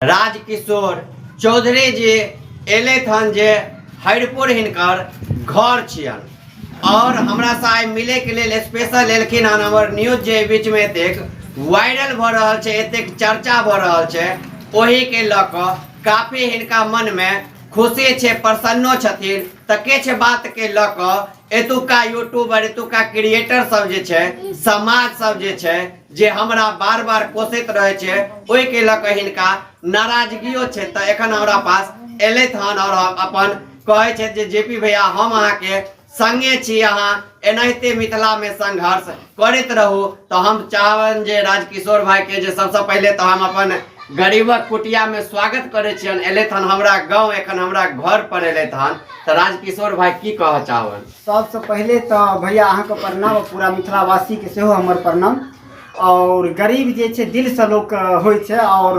राजकिशोर चौधरी जी एलथन जे हरिपुर हिनकर घर छियन और हमरा से आइ मिले के लिए स्पेशल एलखिन हन। हमर न्यूज जे बीच में एतेक वायरल भ रहल छै, एतेक चर्चा भ रहल छै, ओही के ल क काफी हिनका मन में खुशी छै, प्रसन्नो छथिन। त किछ बात के ल क एतुका यूट्यूबर एतुका क्रिएटर सब जे छै, समाज सब जे छै, जे हमरा बार बार कोसैत रहे छै, ओहि के ल क हिनका नाराजगियो छै। त एखन हमरा पास एलैथ हन और अपन कहे छै जे जेपी भैया हम अहाँ के संगे छी, अहाँ एनाहिते मिथिला में संघर्ष करैत रहू। तो हम चाहबन जे राजकिशोर भाई के जे सबसे पहले तो हम अपन गरीबक कुटिया में स्वागत करे छियन। एलैथ हन हमरा गांव, एखन हमरा घर पर एलैथ हन। तो राजकिशोर भाई की कह चाहबन? सबसे पहले तो भैया अहाँ के प्रणाम, पूरा मिथिलावासी के सेहो हमर प्रणाम। और गरीब जे छै दिल से लोक होइ छै और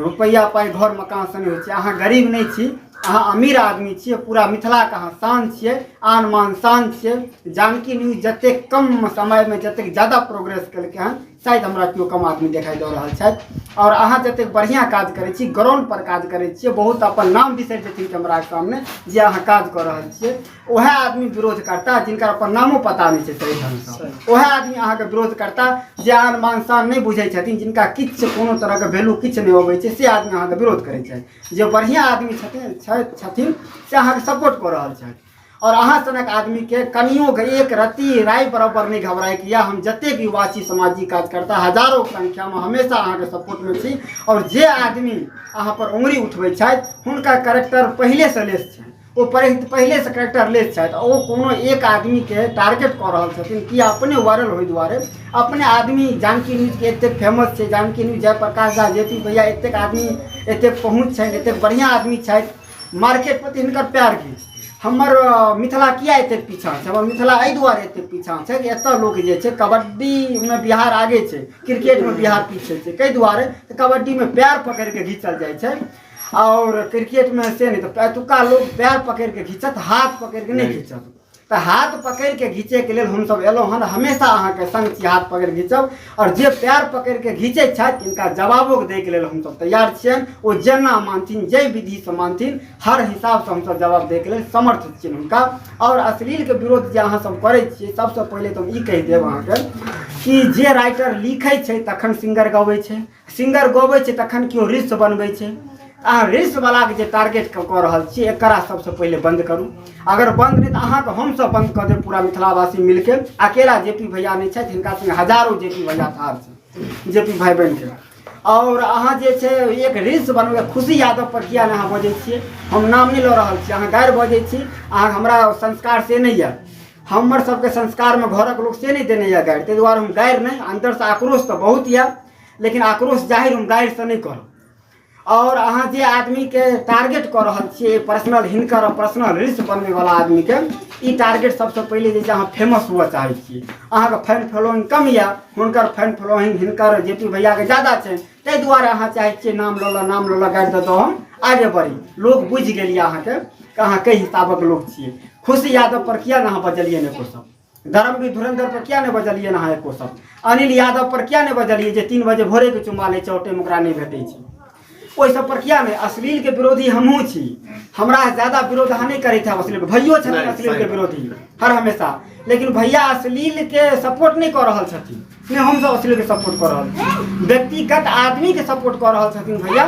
रुपया पाई घर मकान से नहीं होइ छै। अहाँ गरीब नहीं छी, अहाँ अमीर आदमी छियै, पूरा मिथिला के अहाँ शान छियै, आन मान शान छियै। जानकी न्यूज जते कम समय में जते ज्यादा प्रोग्रेस केलकै हन, शायद हमरा केओ कम आदमी देखाई दे रहल छथि। और अहाँ जते बढ़िया काज करै छी, ग्राउंड पर काज करै छियै, बहुत अपन नाम बिसरि जेथिन कैमरा के सामने जे अहाँ काज कऽ रहल छियै। ओहे आदमी विरोध करता जिनका अपन नामो पता नहीं छै सही ढंग से। ओहे आदमी अहाँ के विरोध करता जे आन मान शान नहीं बुझै छथिन, जिनका किछ कोनो तरह के वैल्यू किछ नहीं अबै छै, से आदमी अहाँ के विरोध करै छथि। जे बढ़िया आदमी छथिन से अहाँ के सपोर्ट कऽ रहल छथि। और अहाँ सनक आदमी के कनियो एक रत्ती राय बराबर नहीं घबराए कि हम जतेक युवा छी सामाजिक कार्यकर्ता हजारों संख्या में हमेशा अहाँ के सपोर्ट में छी। और जे आदमी अहाँ पर उंगली उठबै छथि हुनका कैरेक्टर पहले से लेस छै, वो पहले से कैरेक्टर लेस छथि। ओ कोनो एक आदमी के टारगेट कऽ रहल छथिन कि अपने वायरल होय दुआरे। अपने आदमी जानकी न्यूज के एतेक फेमस छै, जानकी न्यूज जयप्रकाश झा जेपी भैया एतेक आदमी एतेक पहुँच छनि, एतेक बढ़िया आदमी छथि। मार्केट प्रति हिनकर प्यार की हमर मिथिला किया एतेक पीछा छै? हमर मिथिला एहि दुआरे एतेक पीछा छै कि एतऽ लोक जे छै कबड्डी में बिहार आगे छै, क्रिकेट में बिहार पीछे छै। कई दुआरे कबड्डी में पैर पकड़ के घिंचल जाइ छै और क्रिकेट में से नहीं। तो एतुका लोग पैर पकड़ के घिंचत, हाथ पकड़ के नहीं घिंचत। तो हाथ पकड़ के घीचे के लिए हम सब एलहुँ हन, हमेशा अहाँ के संग छी हाथ पकड़ घिंचब। और जे पैर पकड़ के घीचे छथि तिनका जवाबो दै के लेल हम सब तैयार छियनि। ओ जेना मानथिन, जै विधि से मानथिन, हर हिसाब से हम सब जवाब दै के लेल समर्थ छियनि हुनका। और अश्लील के विरोध जे अहाँ सब करै छियै, सबसे पहले तो हम ई कहि देब अहाँ के कि जे राइटर लिखै छै तखन सिंगर गबै छै, सिंगर गबै छै तखन केओ रील्स बनबै छै। अहाँ रील्स वाला के जे टारगेट कऽ रहल छियै, एकरा सबसे पहले बंद करू। अगर बंद नहीं तो अहाँ के हम सब बंद कर देब, पूरा मिथिलावासी मिलके। अकेला जेपी भैया नहीं छथि, हिनका संगे हजारों जेपी भैया ठाढ़ छै, जेपी भाई बन के। और अहाँ जे छै एक रील्स बनबै, खुशी यादव पर किया नहीं अहाँ बजै छियै? हम नाम नहीं लऽ रहल छी, अहाँ गारि बजै छी। अहाँ हमरा संस्कार से नहीं यऽ, हमर सबके संस्कार में घरक लोक से नहीं देने यऽ गारि, ताहि दुआरे हम गारि नहीं, अंदर से आक्रोश तो बहुत यऽ, लेकिन आक्रोश जाहिर हम गारि से नहीं करब। और अहाँ जे आदमी के टारगेट कर रहल छियै, पर्सनल हिनकर पर्सनल रील्स बनबै वाला आदमी के ई टारगेट सबसे पहले जे अहाँ फेमस हुआ चाहै छियै, अहाँ के फैन फॉलोइंग कम या हुनकर फैन फॉलोइंग हिनकर जेपी भैया के ज्यादा छै, ताहि दुआरे अहाँ चाहै छियै नाम लऽ गाड़ि दऽ हम आगे बढ़ी। लोग बुझि गेलियै अहाँ के अहाँ कई हिसाबक लोग छियै। खुशी यादव पर किया ना बजलियै ने एको सब? धर्मवीर धुरंधर पर किया नहीं बजलियै ना एको सब? अनिल यादव पर किया नहीं बजलियै जे 3 बजे भोरे के चुमा लै छै, ओटे में ओकरा नहीं भेटै छै? ओहि सब पर किया नहीं? अश्लील के विरोधी हमहूँ छी, हमरा ज्यादा विरोध अहाँ नहीं करैत है। अश्लील भैयो छथिन अश्लील के विरोधी हर हमेशा, लेकिन भैया अश्लील के सपोर्ट नहीं कर रहल छथिन, नहीं हम सब अश्लील के सपोर्ट कर रहल छी। व्यक्तिगत आदमी के सपोर्ट कर रहल छथिन भैया।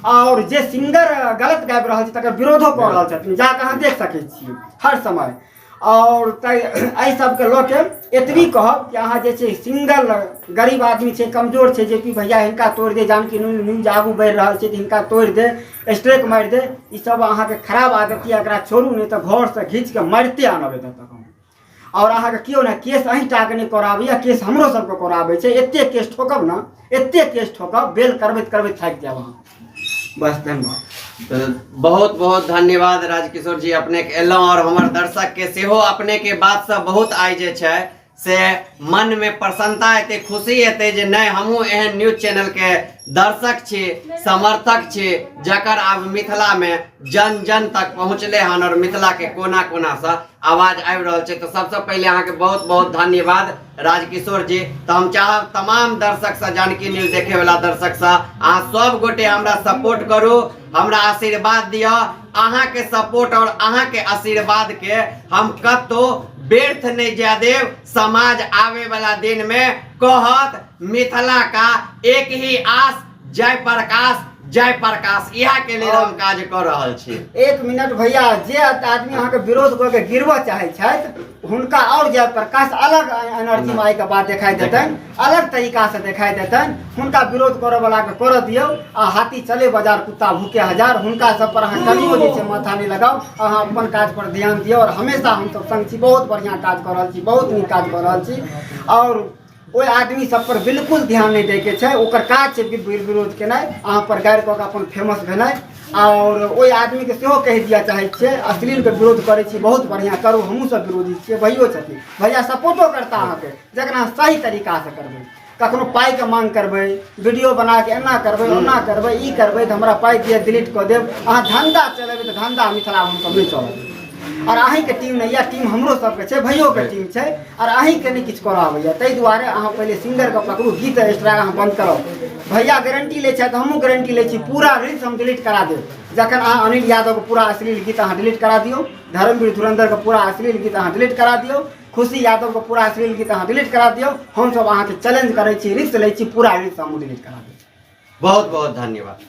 और जे सिंगर गलत गाबि रहल छै तकर विरोधो कर रहल छथिन, जाके अहाँ देख सकै छियै हर समय। और एहि सबके लऽ के एतबी कहब कि अहाँ जे छै सिंगल गरीब आदमी छै, कमजोर छै जेपी भैया, हिनका तोड़ि दे। जानकी न्यूज आगू बढ़ि रहल छै तऽ हिनका तोड़ि दे, स्ट्राइक मारि दे। ई सब अहाँ के खराब आदत यऽ, एकरा छोड़ू, नहीं तो घर से घींच के मारिते आनब एतऽ तक हम। और अहाँ के केओ ना केस अहीं टा के नहीं कराबैया, केस हमरो सबके कराबै छै। एते केस ठोकब ना, एते केस ठोकब, बेल करबैत करबैत थाकि जायब अहाँ। बस धन्यवाद। तो बहुत बहुत धन्यवाद राजकिशोर जी, अपने के एलहुँ और हमर दर्शक के सेहो अपने के बात से बहुत आइ जे छै से मन में प्रसन्नता हेतै, खुशी हेतै जे नहीं हमहूँ एहन न्यूज चैनल के दर्शक छी, समर्थक छी, जकर आब मिथिला में जन जन तक पहुँचले हन और मिथिला के कोना कोना से आवाज आबि रहल छै। तो सबसे पहले अहाँ के बहुत बहुत धन्यवाद राजकिशोर जी। तो हम चाहब तमाम दर्शक से, जानकी न्यूज देखे वाला दर्शक से, अहाँ सब गोटे हमरा सपोर्ट करू, हमरा आशीर्वाद दिया। अहाँ के सपोर्ट और अहाँ के आशीर्वाद के हम कतो व्यर्थ नहीं जा देव। समाज आवे वाला दिन में कहत मिथिला का एक ही आस, जय प्रकाश जय प्रकाश, यह के लिए हम काज कर रहल छी। एक मिनट भैया, जे आदमी अहाँ के विरोध कऽ के गिरबऽ चाहे छथि हुनका और जय प्रकाश अलग एनर्जी में आइ के बात दिखाई देतन, अलग तरीका से दिखाई देतन। हुनका विरोध करऽ वाला के कर दियौ। आ हाथी चले बाजार कुत्ता भूखे हजार, हुनका सब पर अहाँ कनियो जे छै माथा नहीं लगाओ। अहाँ अपन काज पर ध्यान दियौ। और हमेशा हम सब संग छी, बहुत बढ़िया काज कर रहल छी, बहुत नीक काज कर रहल छी। और ओइ आदमी सब पर बिल्कुल ध्यान नहीं दै के छै। ओकर काज छै विरोध केनाइ, अहाँ पर गारि कऽ के अपन फेमस भेनाइ। और ओइ आदमी के सेहो कहि दिया चाहे छियै, अश्लील के विरोध करै छी, बहुत बढ़िया करू, हमहूँ सब विरोधी छियै, भैयो छथिन। भैया सपोर्टो करता अहाँ के, जकरा सही तरीका से करबै। कखनो पाई के मांग करबै, वीडियो बना के एना करबै, ओना करबै, ई करबै तऽ हमरा पाई दिअ, डिलीट कऽ देब। अहाँ धंधा चलेबै तऽ धंधा मिथिला हम सब नहीं चलत। और अहीं के टीम नहीं, या टीम हमरो सबके छै, भैयो के टीम छै। और अहीं के नहीं किछु करऽ आबैया, ताहि दुआरे अहाँ पहले सिंगर के पकड़ू, गीत एक्स्ट्रा अहाँ बंद करब। भैया गारंटी ले छथि, हमहूँ गारंटी ले छी, पूरा रील्स हम डिलीट करा देब। जखन अहाँ अनिल यादव के पूरा अश्लील गीत अहाँ डिलीट करा दियौ, धर्मवीर धुरंधर के पूरा अश्लील गीत अहाँ डिलीट करा दियौ, खुशी यादव के पूरा अश्लील गीत अहाँ डिलीट करा दियौ। हम सब अहाँ के चैलेंज करै छी, रिस्क लै छी, पूरा रील्स हम डिलीट करा देब। बहुत बहुत धन्यवाद।